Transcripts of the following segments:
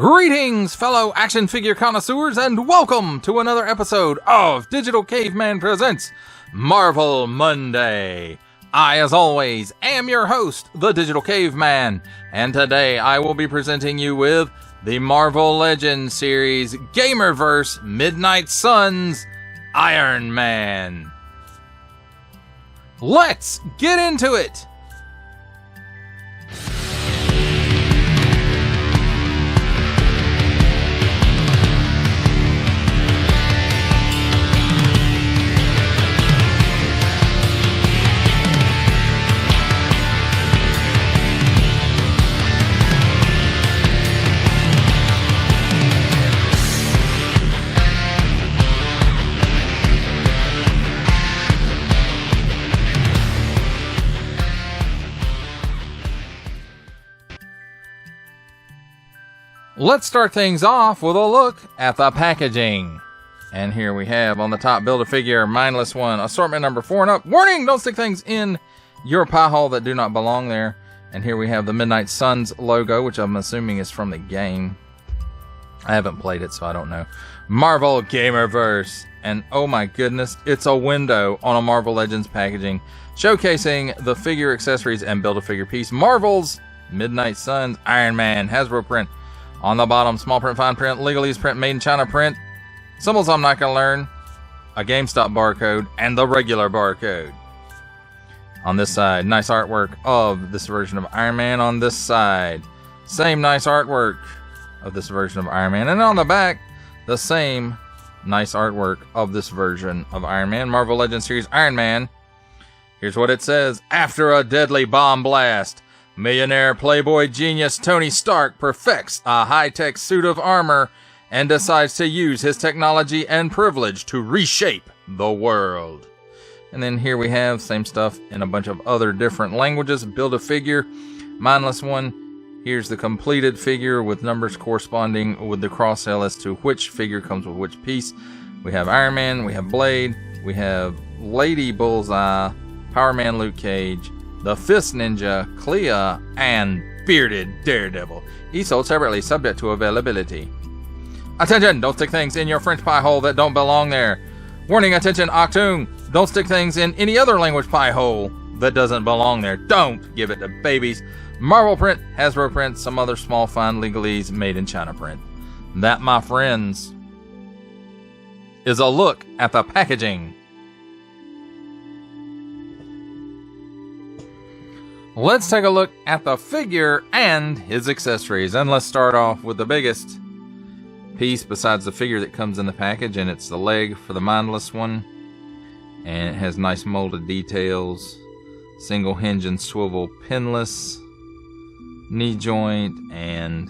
Greetings, fellow action figure connoisseurs, and welcome to another episode of Digital Caveman Presents Marvel Monday. I, as always, am your host, the Digital Caveman, and today I will be presenting you with the Marvel Legends series Gamerverse Midnight Suns Iron Man. Let's get into it! Let's start things off with a look at the packaging. And here we have on the top Build-A-Figure Mindless One, assortment number 4 and up. Warning, don't stick things in your pie hole that do not belong there. And here we have the Midnight Suns logo, which I'm assuming is from the game. I haven't played it, so I don't know. Marvel Gamerverse. And oh my goodness, it's a window on a Marvel Legends packaging, showcasing the figure accessories and Build-A-Figure piece. Marvel's Midnight Suns Iron Man Hasbro print. On the bottom, small print, fine print, legalese print, made in China print. Symbols I'm not going to learn. A GameStop barcode and the regular barcode. On this side, nice artwork of this version of Iron Man. On this side, same nice artwork of this version of Iron Man. And on the back, the same nice artwork of this version of Iron Man. Marvel Legends series Iron Man. Here's what it says. After a deadly bomb blast, millionaire playboy genius Tony Stark perfects a high-tech suit of armor and decides to use his technology and privilege to reshape the world. And then here we have same stuff in a bunch of other different languages. Build-A-Figure, Mindless One. Here's the completed figure with numbers corresponding with the cross-sell as to which figure comes with which piece. We have Iron Man, we have Blade, we have Lady Bullseye, Power Man Luke Cage, the Fist Ninja, Clea, and Bearded Daredevil. Each sold separately, subject to availability. Attention! Don't stick things in your French pie hole that don't belong there. Warning, attention, Octoon! Don't stick things in any other language pie hole that doesn't belong there. Don't give it to babies. Marvel print, Hasbro print, some other small fine legalese made in China print. That, my friends, is a look at the packaging. Let's take a look at the figure and his accessories. And let's start off with the biggest piece besides the figure that comes in the package. And it's the leg for the Mindless One. And it has nice molded details. Single hinge and swivel pinless. Knee joint and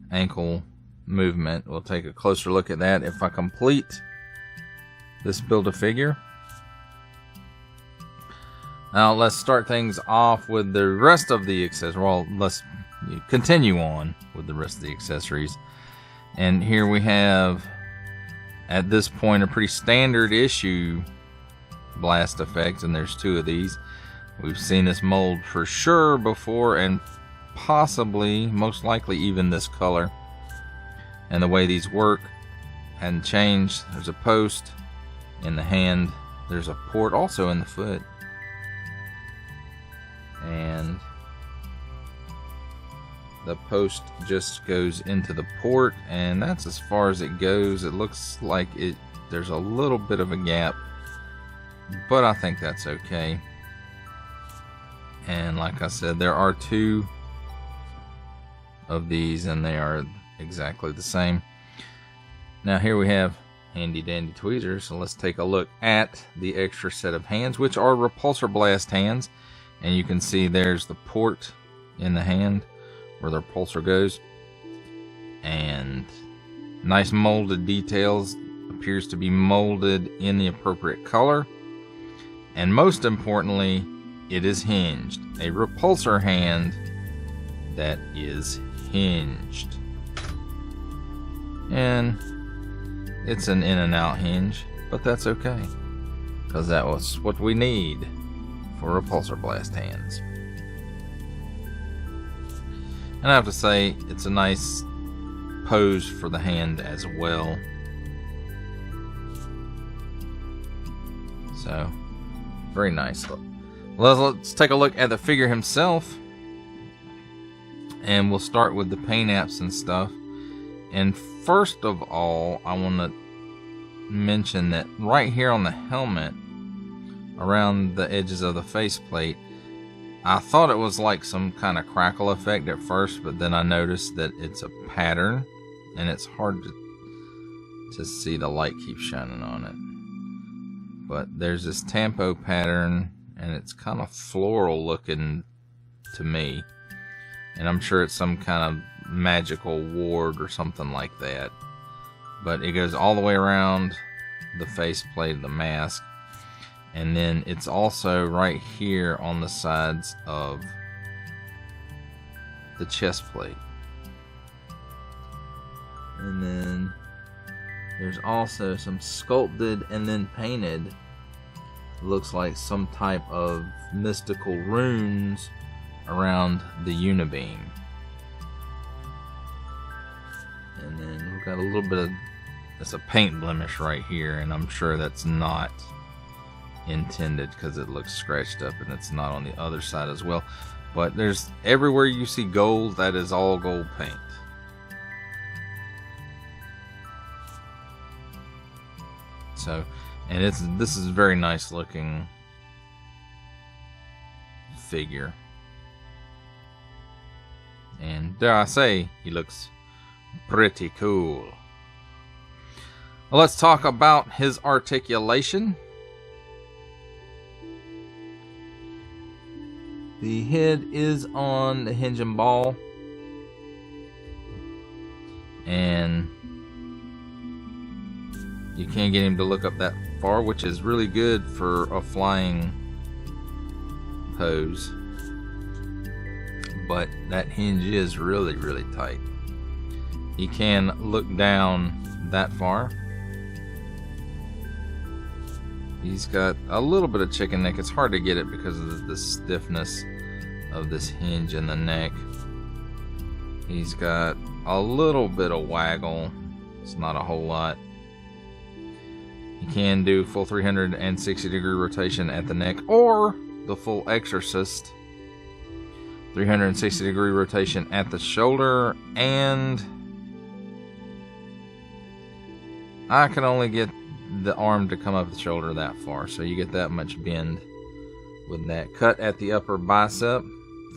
ankle movement. We'll take a closer look at that if I complete this Build-A-Figure. Now let's start things off with the rest of the accessories. Well, let's continue on with the rest of the accessories. And here we have, at this point, a pretty standard issue blast effect, and there's 2 of these. We've seen this mold for sure before, and possibly, most likely, even this color. And the way these work hadn't changed. There's a post in the hand. There's a port also in the foot. And the post just goes into the port, and that's as far as it goes. It looks like there's a little bit of a gap, but I think that's okay. And like I said, there are 2 of these, and they are exactly the same. Now here we have handy dandy tweezers, so let's take a look at the extra set of hands, which are repulsor blast hands. And you can see there's the port in the hand where the repulsor goes. And nice molded details. Appears to be molded in the appropriate color. And most importantly, it is hinged. A repulsor hand that is hinged. And it's an in and out hinge, but that's okay, because that was what we need for repulsor blast hands. And I have to say, it's a nice pose for the hand as well. So, very nice. Let's take a look at the figure himself. And we'll start with the paint apps and stuff. And first of all, I want to mention that right here on the helmet, around the edges of the faceplate, I thought it was like some kind of crackle effect at first, but then I noticed that it's a pattern, and it's hard to see. The light keeps shining on it. But there's this tampo pattern, and it's kind of floral looking to me. And I'm sure it's some kind of magical ward or something like that. But it goes all the way around the faceplate of the mask. And then it's also right here on the sides of the chest plate. And then there's also some sculpted and then painted, looks like some type of mystical runes around the unibeam. And then we've got a little bit of, it's a paint blemish right here, and I'm sure that's not intended because it looks scratched up, and it's not on the other side as well. But there's, everywhere you see gold, that is all gold paint. So, and this is a very nice looking figure. And dare I say, he looks pretty cool. Well, let's talk about his articulation. The head is on the hinge and ball. And you can't get him to look up that far, which is really good for a flying pose. But that hinge is really, really tight. He can look down that far. He's got a little bit of chicken neck. It's hard to get it because of the stiffness of this hinge in the neck. He's got a little bit of waggle. It's not a whole lot. He can do full 360 degree rotation at the neck, or the full Exorcist 360 degree rotation at the shoulder, and I can only get the arm to come up the shoulder that far, so you get that much bend with that. Cut at the upper bicep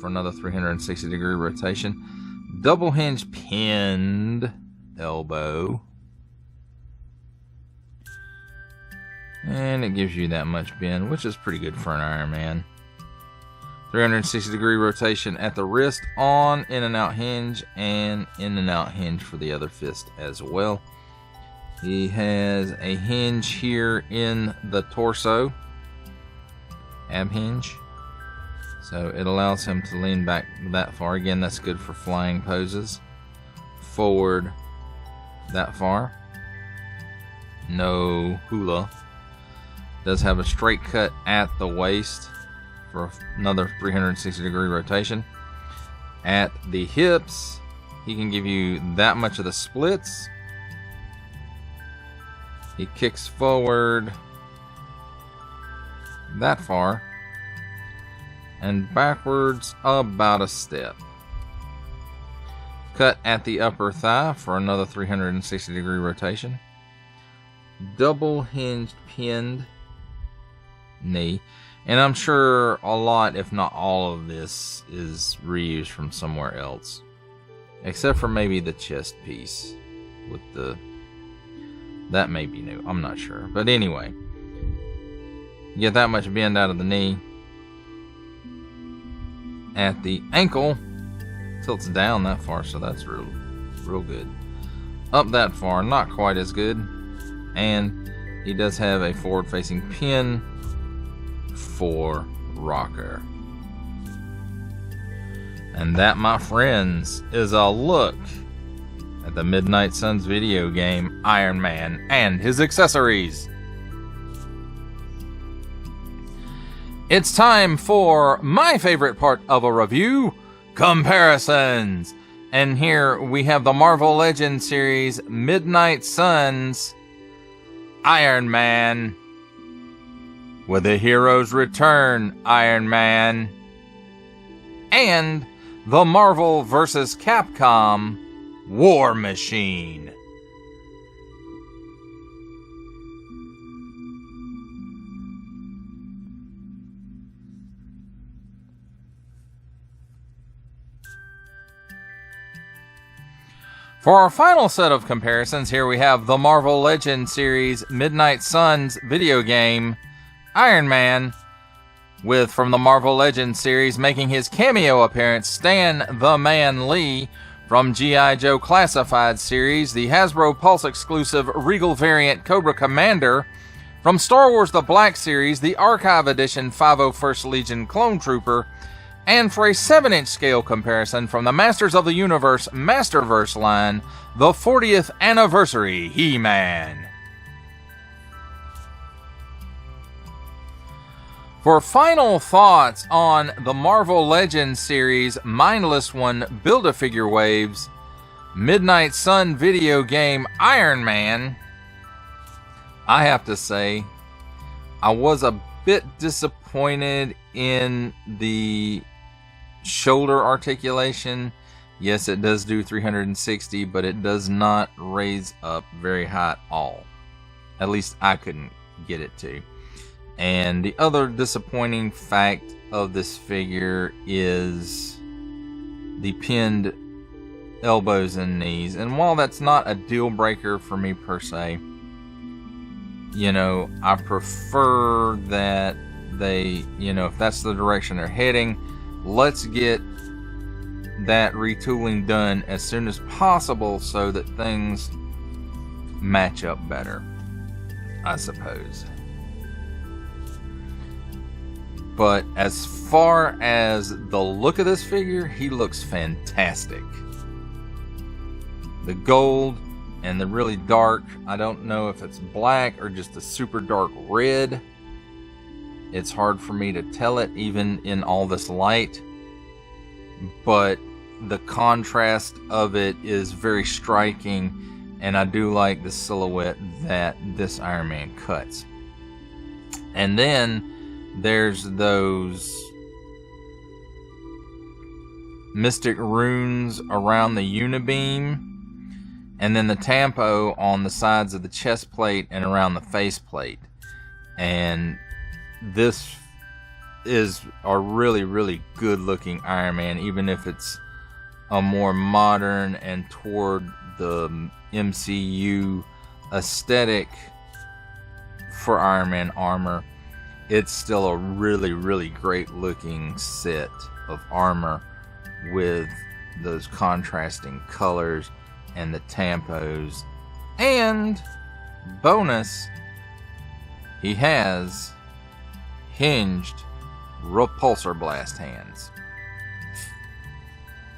for another 360 degree rotation. Double hinge pinned elbow, and it gives you that much bend, which is pretty good for an Iron Man. 360 degree rotation at the wrist, on in and out hinge, and in and out hinge for the other fist as well. He has a hinge here in the torso, ab hinge, so it allows him to lean back that far. Again, that's good for flying poses. Forward that far. No hula. Does have a straight cut at the waist for another 360 degree rotation. At the hips, he can give you that much of the splits. He kicks forward that far and backwards about a step. Cut at the upper thigh for another 360 degree rotation. Double hinged pinned knee. And I'm sure a lot, if not all of this, is reused from somewhere else. Except for maybe the chest piece with the... that may be new. I'm not sure. But anyway, you get that much bend out of the knee. At the ankle, tilts down that far, so that's real good. Up that far, not quite as good. And he does have a forward-facing pin for rocker. And that, my friends, is a look at the Midnight Suns video game Iron Man and his accessories. It's time for my favorite part of a review, comparisons. And here we have the Marvel Legends series Midnight Suns Iron Man with the Heroes Return Iron Man and the Marvel vs. Capcom War Machine. For our final set of comparisons, here we have the Marvel Legends series Midnight Suns video game Iron Man, with from the Marvel Legends series making his cameo appearance Stan the Man Lee, from G.I. Joe Classified series the Hasbro Pulse exclusive Regal variant Cobra Commander, from Star Wars The Black series the Archive Edition 501st Legion Clone Trooper, and for a 7-inch scale comparison from the Masters of the Universe Masterverse line, the 40th Anniversary He-Man. For final thoughts on the Marvel Legends series Mindless One Build-A-Figure Waves Midnight Sun video game Iron Man, I have to say I was a bit disappointed in the shoulder articulation. Yes, it does do 360, but it does not raise up very high at all. At least I couldn't get it to. And the other disappointing fact of this figure is the pinned elbows and knees. And while that's not a deal breaker for me per se, you know, I prefer that they, you know, if that's the direction they're heading, let's get that retooling done as soon as possible so that things match up better, I suppose. But as far as the look of this figure, he looks fantastic. The gold and the really dark, I don't know if it's black or just a super dark red. It's hard for me to tell it even in all this light, but the contrast of it is very striking, and I do like the silhouette that this Iron Man cuts. And then there's those mystic runes around the unibeam, and then the tampo on the sides of the chest plate and around the face plate. And this is a really, really good looking Iron Man, even if it's a more modern and toward the MCU aesthetic for Iron Man armor. It's still a really, really great looking set of armor with those contrasting colors and the tampos. And bonus, he has hinged repulsor blast hands.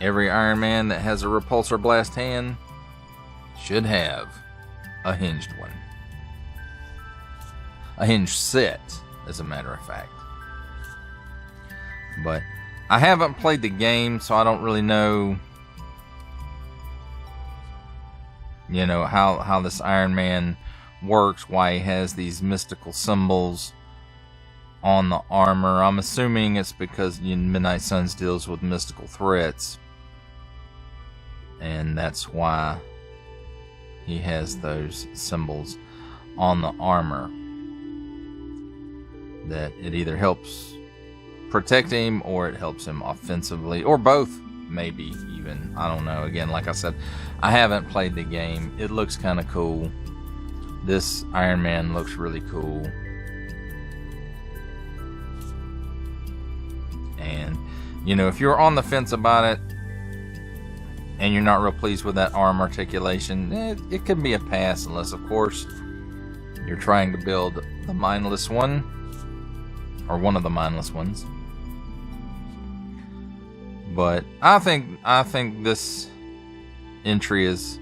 Every Iron Man that has a repulsor blast hand should have a hinged one. A hinged set, as a matter of fact. But I haven't played the game, so I don't really know, you know, how this Iron Man works, why he has these mystical symbols on the armor. I'm assuming it's because Midnight Suns deals with mystical threats, and that's why he has those symbols on the armor. That it either helps protect him or it helps him offensively, or both, maybe even. I don't know. Again, like I said, I haven't played the game. It looks kind of cool. This Iron Man looks really cool. And, you know, if you're on the fence about it and you're not real pleased with that arm articulation, it can be a pass, unless, of course, you're trying to build the mindless one, or one of the mindless ones. But I think this entry is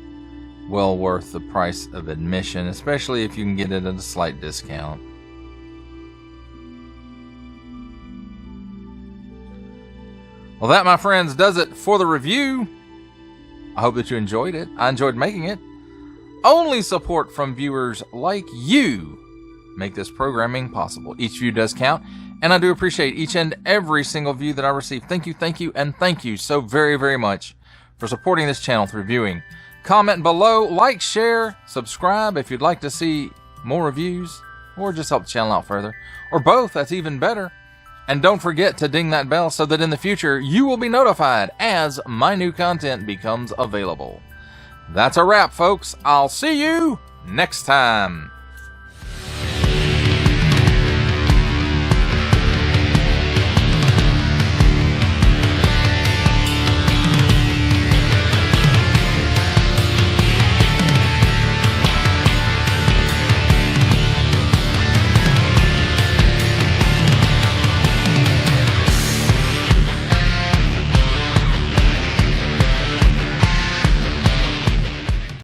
well worth the price of admission, especially if you can get it at a slight discount. Well, that, my friends, does it for the review. I hope that you enjoyed it. I enjoyed making it. Only support from viewers like you make this programming possible. Each view does count, and I do appreciate each and every single view that I receive. Thank you, and thank you so very, very much for supporting this channel through viewing. Comment below, like, share, subscribe if you'd like to see more reviews, or just help the channel out further, or both. That's even better. And don't forget to ding that bell so that in the future you will be notified as my new content becomes available. That's a wrap, folks. I'll see you next time.